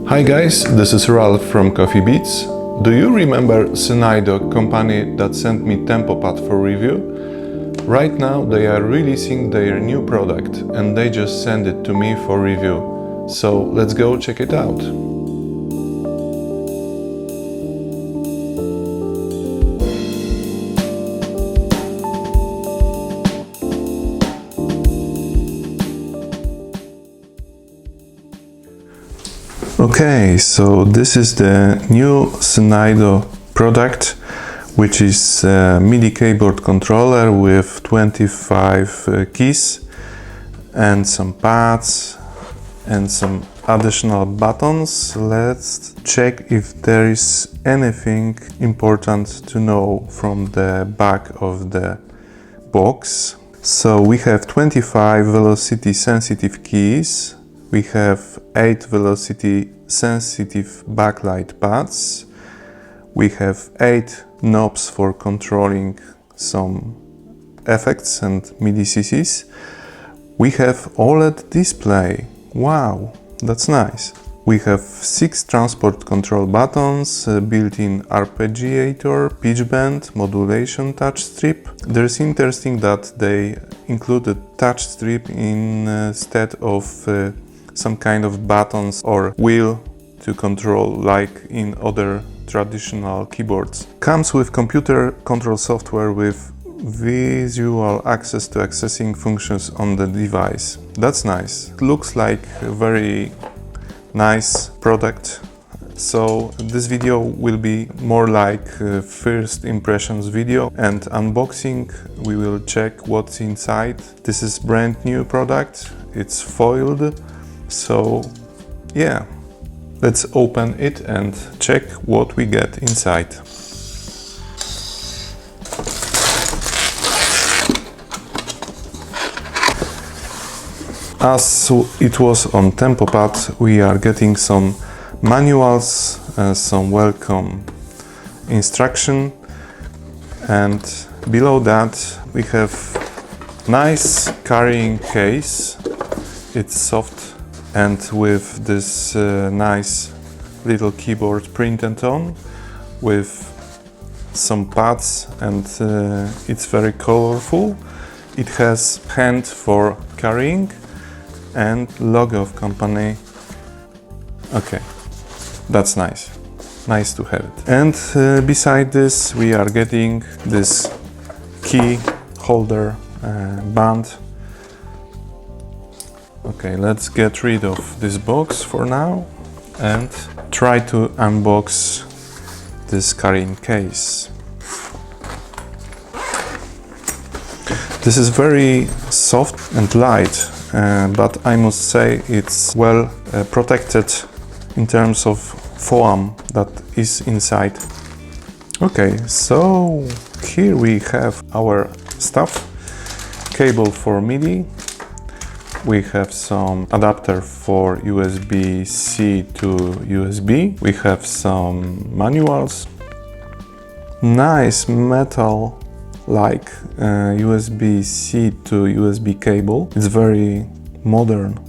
Hi guys, this is Ralph from CoffeeBeats. Do you remember Synido company that sent me TempoPad for review? Right now they are releasing their new product and they just sent it to me for review. So let's go check it out. Okay, so this is the new Synido product, which is a MIDI keyboard controller with 25 keys and some pads and some additional buttons. Let's check if there is anything important to know from the back of the box. So we have 25 velocity sensitive keys. We have 8 velocity sensitive backlight pads. We have 8 knobs for controlling some effects and MIDI CCs. We have OLED display. Wow, that's nice. We have 6 transport control buttons, built-in arpeggiator, pitch bend, modulation touch strip. There's interesting that they included touch strip instead of some kind of buttons or wheel to control like in other traditional keyboards. Comes with computer control software with visual access to accessing functions on the device. That's nice. It looks like a very nice product. So this video will be more like first impressions video and unboxing. We will check what's inside. This is brand new product. It's foiled. So yeah, let's open it and check what we get inside. As it was on TempoPad, we are getting some manuals, some welcome instruction, and below that we have nice carrying case. It's soft and with this nice little keyboard printed on with some pads, and it's very colorful. It has hand for carrying and logo of company. Okay, that's nice. Nice to have it. And beside this we are getting this key holder band. Okay, let's get rid of this box for now and try to unbox this carrying case. This is very soft and light, but I must say it's well protected in terms of foam that is inside. Okay, so here we have our stuff. Cable for MIDI. We have some adapter for USB-C to USB. We have some manuals. Nice metal like USB-C to USB cable. It's very modern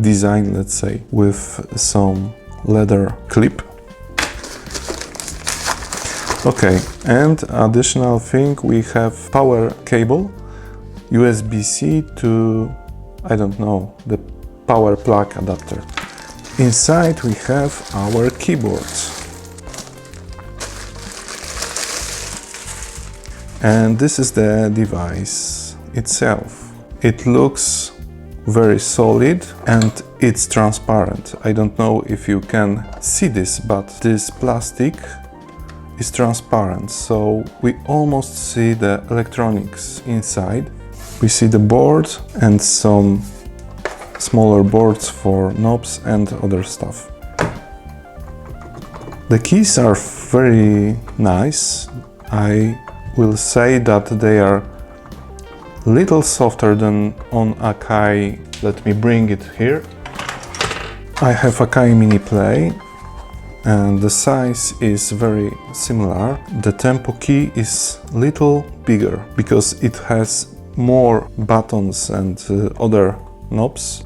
design, let's say, with some leather clip. Okay, and additional thing, we have power cable, USB-C to, I don't know, the power plug adapter. Inside we have our keyboard. And this is the device itself. It looks very solid and it's transparent. I don't know if you can see this, but this plastic is transparent, so we almost see the electronics inside. We see the board and some smaller boards for knobs and other stuff. The keys are very nice. I will say that they are a little softer than on Akai. Let me bring it here. I have Akai Mini Play and the size is very similar. The TempoKEY is little bigger because it has more buttons and other knobs,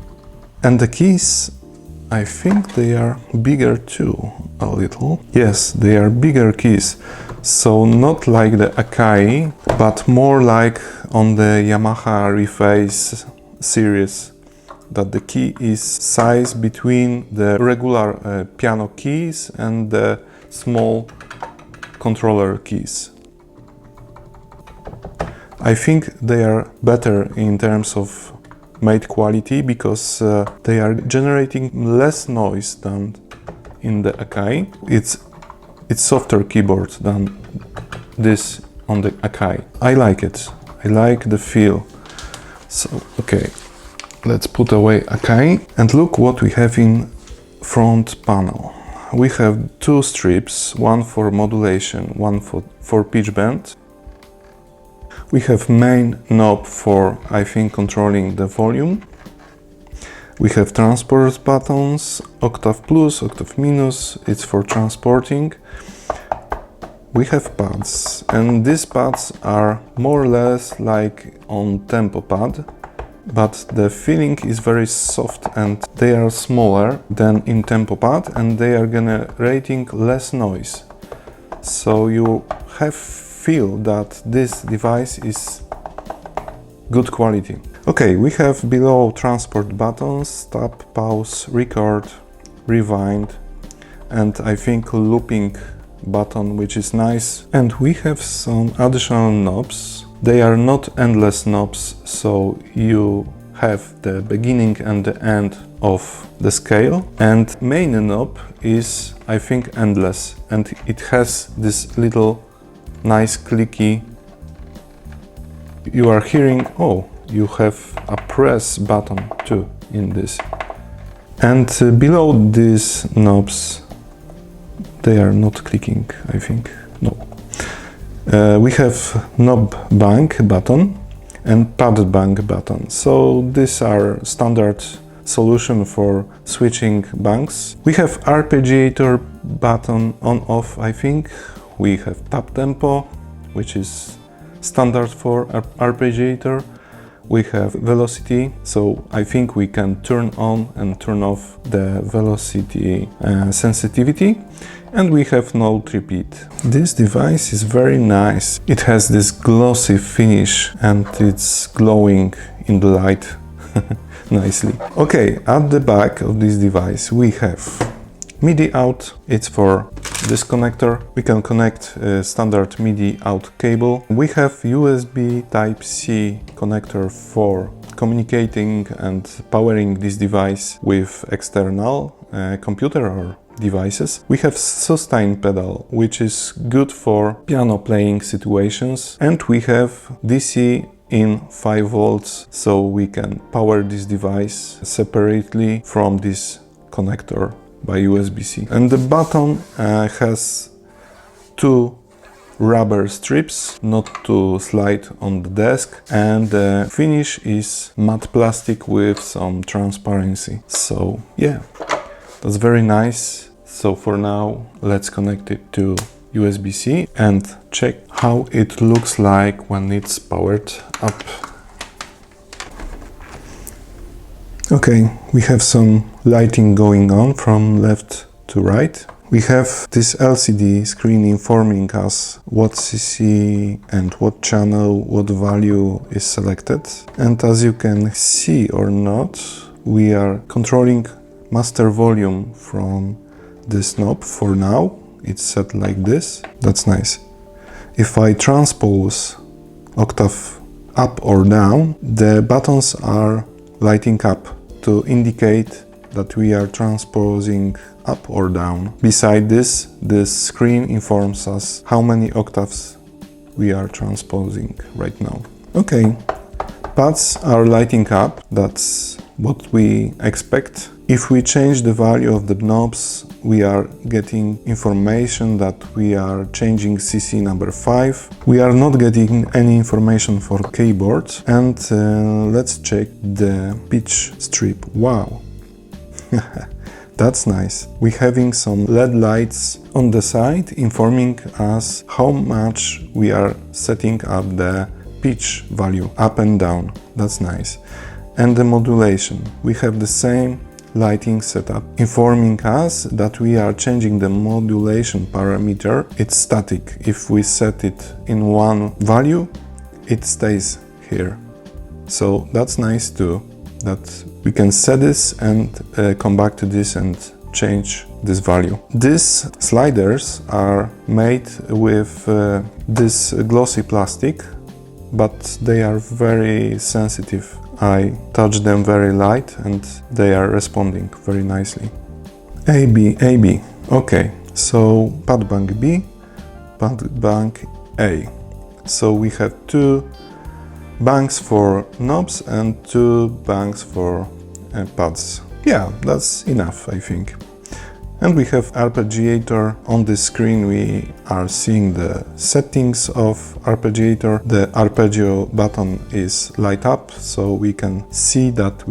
and the keys I think they are bigger too, a little. Yes, they are bigger keys. So not like the Akai, but more like on the Yamaha Reface series, that the key is size between the regular piano keys and the small controller keys. I think they are better in terms of made quality because they are generating less noise than in the Akai. It's softer keyboard than this on the Akai. I like it. I like the feel. So, okay, let's put away Akai and look what we have in front panel. We have two strips, one for modulation, one for pitch bend. We have main knob for, I think, controlling the volume. We have transport buttons, octave plus, octave minus, it's for transporting. We have pads, and these pads are more or less like on tempo pad, but the feeling is very soft and they are smaller than in tempo pad and they are generating less noise. So you feel that this device is good quality. Okay, we have below transport buttons, stop, pause, record, rewind, and I think looping button, which is nice. And we have some additional knobs. They are not endless knobs, so you have the beginning and the end of the scale. And main knob is, I think, endless, and it has this little nice clicky. You are hearing, oh, you have a press button too in this. And below these knobs, they are not clicking, I think, no. We have knob bank button and pad bank button. So these are standard solution for switching banks. We have arpeggiator button on off, I think. We have tap tempo, which is standard for arpeggiator. We have velocity, so I think we can turn on and turn off the velocity sensitivity. And we have note repeat. This device is very nice. It has this glossy finish and it's glowing in the light nicely. Okay, at the back of this device we have MIDI out. It's for this connector. We can connect a standard MIDI out cable. We have USB Type-C connector for communicating and powering this device with external computer or devices. We have sustain pedal, which is good for piano playing situations, and we have DC in 5 volts, so we can power this device separately from this connector by USB-C. And the button has 2 rubber strips, not to slide on the desk, and the finish is matte plastic with some transparency. So yeah, that's very nice. So for now, let's connect it to USB-C and check how it looks like when it's powered up. Okay, we have some lighting going on from left to right. We have this LCD screen informing us what CC and what channel, what value is selected. And as you can see or not, we are controlling master volume from this knob for now. It's set like this. That's nice. If I transpose octave up or down, the buttons are lighting up to indicate that we are transposing up or down. Beside this, this screen informs us how many octaves we are transposing right now. Okay, pads are lighting up. That's what we expect. If we change the value of the knobs, we are getting information that we are changing CC number 5. We are not getting any information for keyboard. And let's check the pitch strip. Wow, that's nice. We're having some LED lights on the side informing us how much we are setting up the pitch value up and down. That's nice. And the modulation. We have the same lighting setup, informing us that we are changing the modulation parameter. It's static. If we set it in one value, it stays here. So that's nice too, that we can set this and come back to this and change this value. These sliders are made with this glossy plastic, but they are very sensitive. I touch them very light and they are responding very nicely. A, B, A, B. Okay, so pad bank B, pad bank A. So we have two banks for knobs and two banks for pads. Yeah, that's enough, I think. And we have arpeggiator. On this screen we are seeing the settings of arpeggiator. The arpeggio button is light up, so we can see that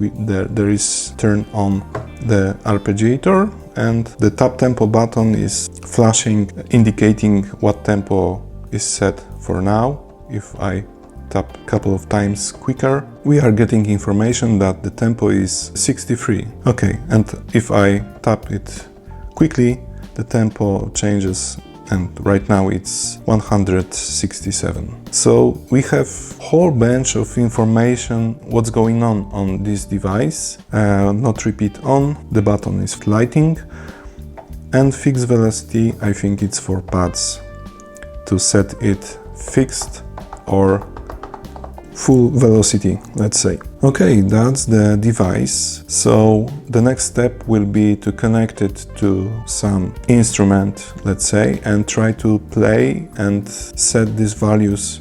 there is turn on the arpeggiator, and the tap tempo button is flashing, indicating what tempo is set for now. If I tap a couple of times quicker, we are getting information that the tempo is 63. Okay, and if I tap it quickly, the tempo changes, and right now it's 167. So we have whole bunch of information what's going on this device. Not repeat on, the button is lighting, and fixed velocity, I think it's for pads to set it fixed or full velocity, let's say. Okay, that's the device. So the next step will be to connect it to some instrument, let's say, and try to play and set these values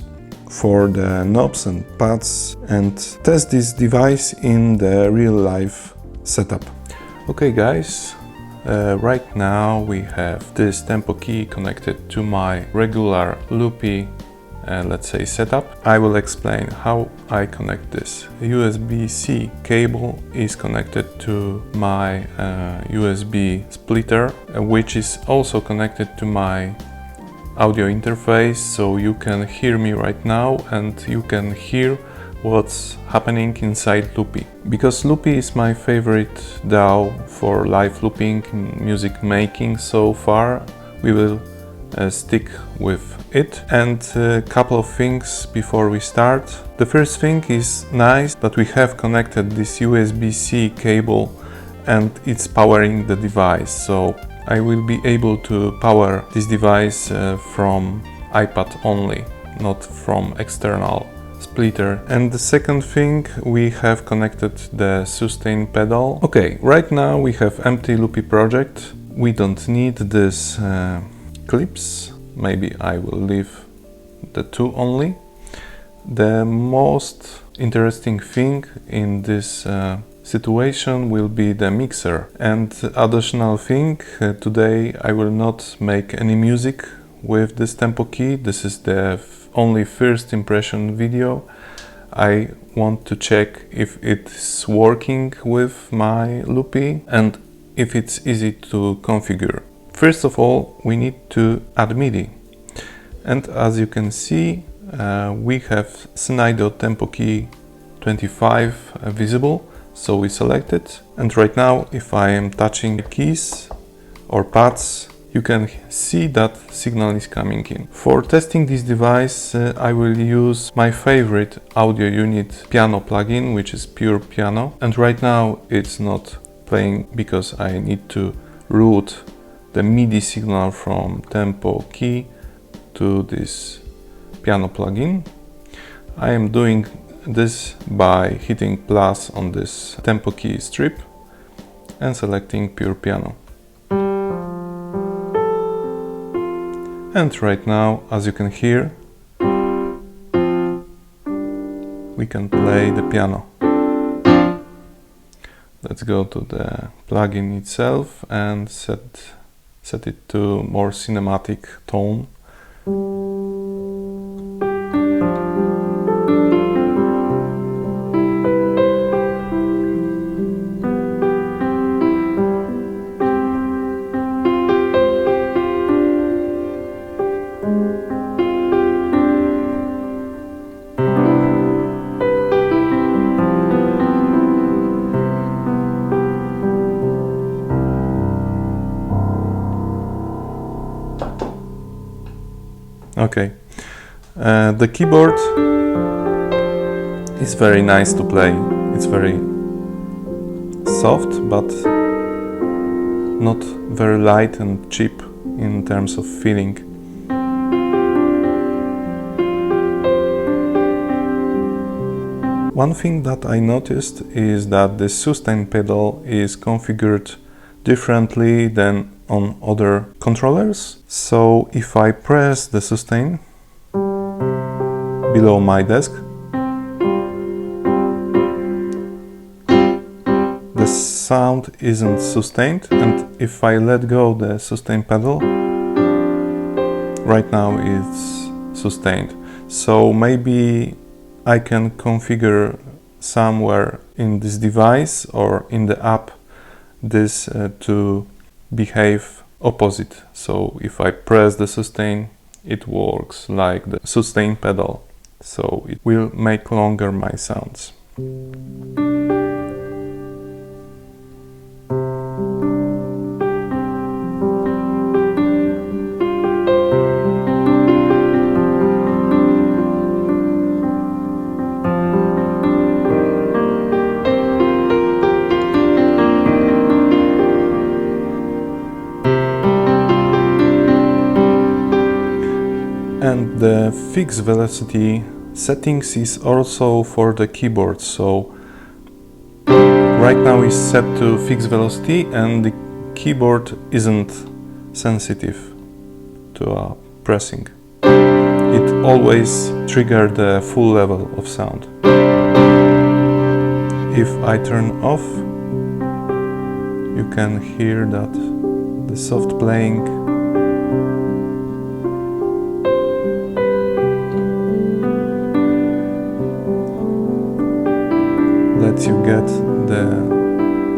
for the knobs and pads and test this device in the real life setup. Okay guys, right now we have this TempoKEY connected to my regular loopy let's say setup. I will explain how I connect this. The USB-C cable is connected to my USB splitter, which is also connected to my audio interface, so you can hear me right now and you can hear what's happening inside Loopy. Because Loopy is my favorite DAW for live looping in music making so far, we will stick with it. And a couple of things before we start. The first thing is nice that we have connected this USB-C cable and it's powering the device. So I will be able to power this device from iPad only, not from external splitter. And the second thing, we have connected the sustain pedal. Okay, right now we have empty Loopy project. We don't need this clips. Maybe I will leave the two only. The most interesting thing in this situation will be the mixer. And additional thing, today I will not make any music with this TempoKEY. This is the only first impression video. I want to check if it's working with my Loopy and if it's easy to configure. First of all, we need to add MIDI. And as you can see, we have Synido TempoKEY 25 visible, so we select it. And right now, if I am touching the keys or pads, you can see that signal is coming in. For testing this device, I will use my favorite audio unit piano plugin, which is Pure Piano. And right now it's not playing because I need to route the MIDI signal from TempoKEY to this piano plugin. I am doing this by hitting plus on this TempoKEY strip and selecting Pure Piano. And right now, as you can hear, we can play the piano. Let's go to the plugin itself and set it to more cinematic tone. Okay. The keyboard is very nice to play. It's very soft, but not very light and cheap in terms of feeling. One thing that I noticed is that the sustain pedal is configured differently than on other controllers. So if I press the sustain below my desk, the sound isn't sustained, and if I let go the sustain pedal, right now it's sustained. So maybe I can configure somewhere in this device or in the app this to behave opposite. So if I press the sustain, it works like the sustain pedal. So it will make longer my sounds. And the fixed velocity settings is also for the keyboard. So right now is set to fixed velocity, and the keyboard isn't sensitive to pressing. It always triggers the full level of sound. If I turn off, you can hear that the soft playing lets you get the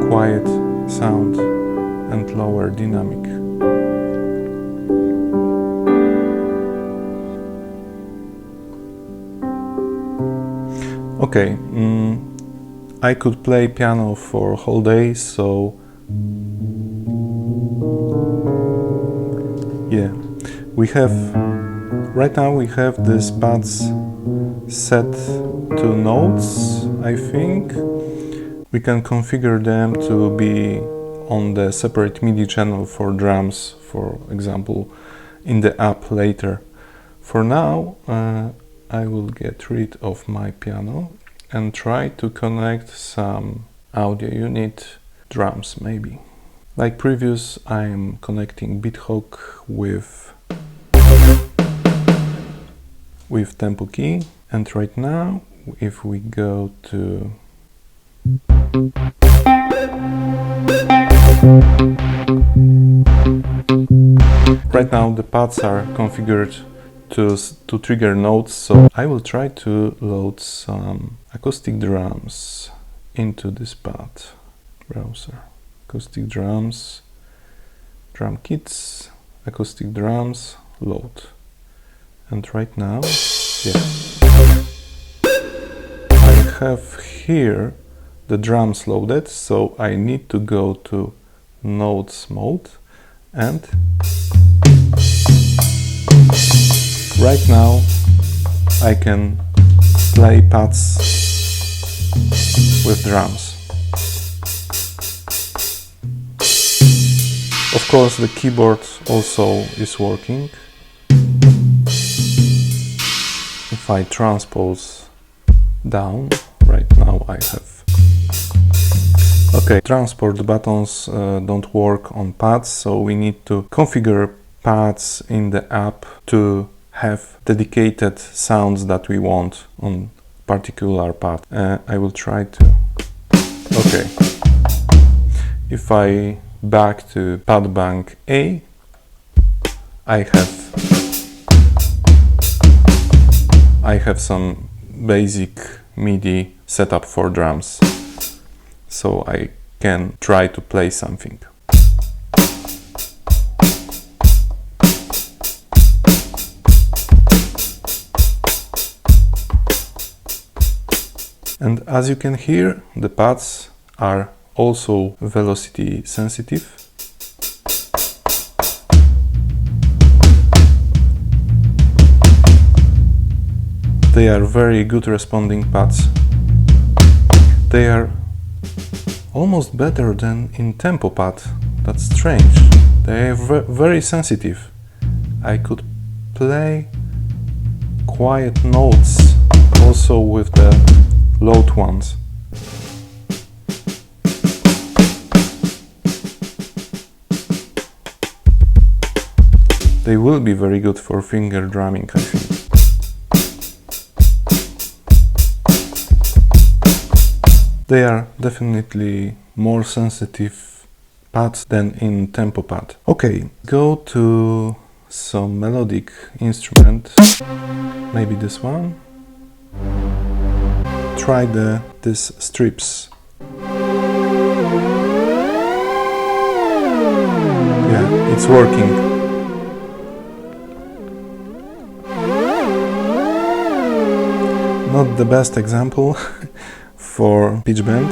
quiet sound and lower dynamic. Okay, I could play piano for whole day, so yeah, right now we have these pads set to notes. I think we can configure them to be on the separate MIDI channel for drums, for example, in the app later. For now, I will get rid of my piano and try to connect some audio unit, drums maybe. Like previous, I am connecting BeatHawk with TempoKEY, and right now if we go to right now the pads are configured to trigger notes, so I will try to load some acoustic drums into this pad browser. Acoustic drums, drum kits, acoustic drums, load. And right now, yeah, I have here the drums loaded, so I need to go to notes mode, and right now I can play pads with drums. Of course, the keyboard also is working. If I transpose down, right now I have... Okay, transport buttons don't work on pads, so we need to configure pads in the app to have dedicated sounds that we want on particular pad. I will try to... Okay. If I back to pad bank A, I have some basic MIDI setup for drums, so I can try to play something. And as you can hear, the pads are also velocity sensitive. They are very good responding pads. They are almost better than in TempoPad. That's strange. They are very sensitive. I could play quiet notes also with the loud ones. They will be very good for finger drumming, I think. They are definitely more sensitive pads than in TempoPad. Okay, go to some melodic instrument, maybe this one. Try these strips. Yeah, it's working. Not the best example for pitch bend.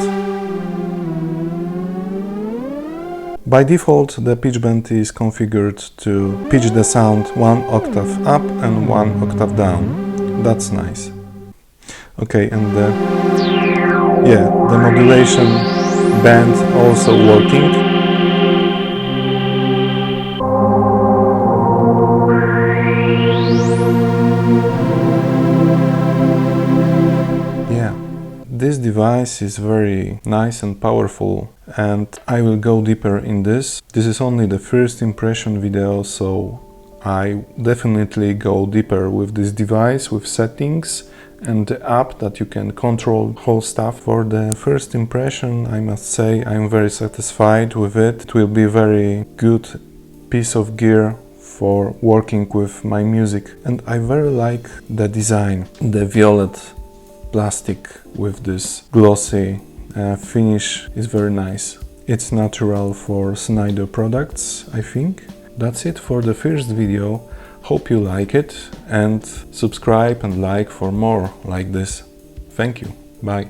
By default, the pitch bend is configured to pitch the sound 1 octave up and 1 octave down. That's nice. Okay, and the modulation band also working. Yeah, this device is very nice and powerful, and I will go deeper in this. This is only the first impression video, so I definitely go deeper with this device, with settings and the app that you can control whole stuff. For the first impression, I must say I'm very satisfied with it. It will be a very good piece of gear for working with my music, and I very like the design. The violet plastic with this glossy finish is very nice. It's natural for Synido products, I think. That's it for the first video. Hope you like it, and subscribe and like for more like this. Thank you. Bye.